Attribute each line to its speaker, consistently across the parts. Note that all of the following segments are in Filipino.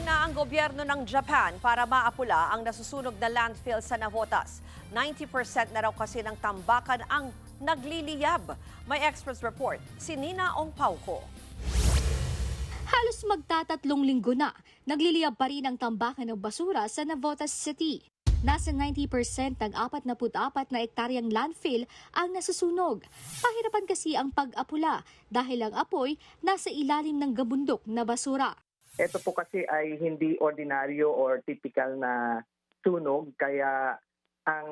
Speaker 1: na ang gobyerno ng Japan para maapula ang nasusunog na landfill sa Navotas. 90% na raw kasi ng tambakan ang nagliliyab. May experts report, si Nina Ong Pauco.
Speaker 2: Halos magtatatlong linggo na, nagliliyab pa rin ang tambakan ng basura sa Navotas City. Nasa 90% ng 44 na ektaryang landfill ang nasusunog. Pahirapan kasi ang pag-apula dahil ang apoy nasa ilalim ng gabundok na basura.
Speaker 3: Ito po kasi ay hindi ordinaryo or typical na sunog, kaya ang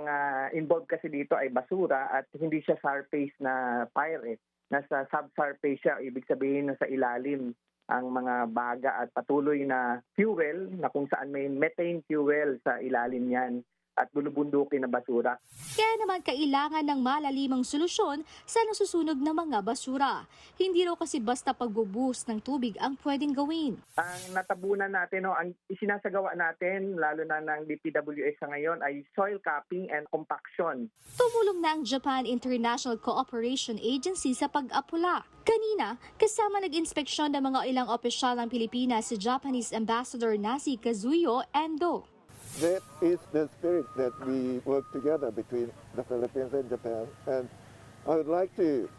Speaker 3: involved kasi dito ay basura at hindi siya surface na fire. Nasa subsurface siya, ibig sabihin nasa ilalim ang mga baga at patuloy na fuel na kung saan may methane fuel sa ilalim niyan at bulubundukin na basura.
Speaker 2: Kaya naman kailangan ng malalimang solusyon sa nasusunog na mga basura. Hindi raw kasi basta pagbubuhos ng tubig ang pwedeng gawin.
Speaker 3: Ang natabunan natin, ang isinasagawa natin, lalo na ng DPWH sa ngayon, ay soil capping and compaction.
Speaker 2: Tumulong na ang Japan International Cooperation Agency sa pag-apula. Kanina, kasama nag-inspeksyon ng mga ilang opisyal ng Pilipinas si Japanese Ambassador na si Kazuyo Endo.
Speaker 4: That is the spirit that we work together between the Philippines and Japan. And I would like to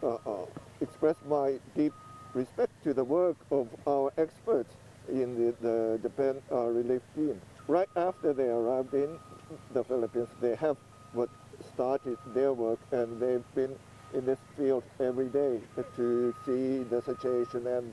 Speaker 4: express my deep respect to the work of our experts in the Japan relief team. Right after they arrived in the Philippines, they have started their work, and they've been in this field every day to see the situation and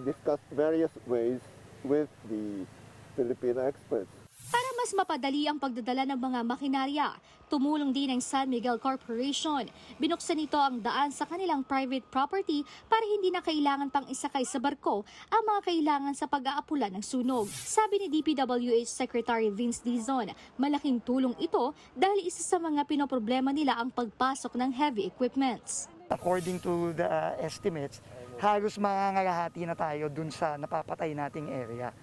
Speaker 4: discuss various ways with the Filipino experts.
Speaker 2: Para mas mapadali ang pagdadala ng mga makinarya, tumulong din ang San Miguel Corporation. Binuksan nito ang daan sa kanilang private property para hindi na kailangan pang isakay sa barko ang mga kailangan sa pag-aapula ng sunog. Sabi ni DPWH Secretary Vince Dizon, malaking tulong ito dahil isa sa mga pinoproblema nila ang pagpasok ng heavy equipments.
Speaker 5: According to the estimates, halos mangangalahati na tayo dun sa napapatay nating area.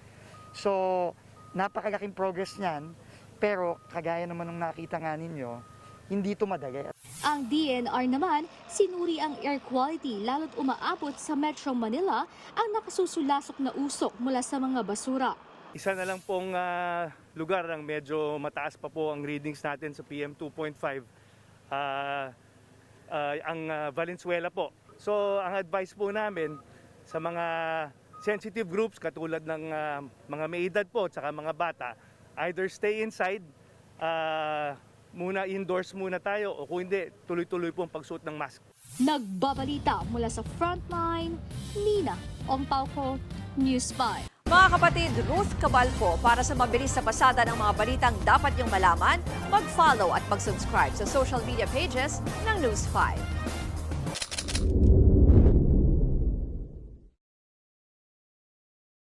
Speaker 5: So, napakalaking progress niyan, pero kagaya naman ng nakita nga ninyo, hindi ito madali.
Speaker 2: Ang DNR naman, sinuri ang air quality lalo't umaabot sa Metro Manila ang nakasusulasok na usok mula sa mga basura.
Speaker 6: Isa na lang pong lugar ang medyo mataas pa po ang readings natin sa PM 2.5, ang Valenzuela po. So ang advice po namin sa mga sensitive groups katulad ng mga may edad po at saka mga bata, either stay inside, indoors muna tayo, o kung hindi, tuloy-tuloy po ang pagsuot ng mask.
Speaker 2: Nagbabalita mula sa Frontline, Nina Ong Pauco, News 5.
Speaker 1: Mga kapatid, Ruth Cabalco, para sa mabilis na pasada ng mga balitang dapat niyong malaman, mag-follow at mag-subscribe sa social media pages ng News 5.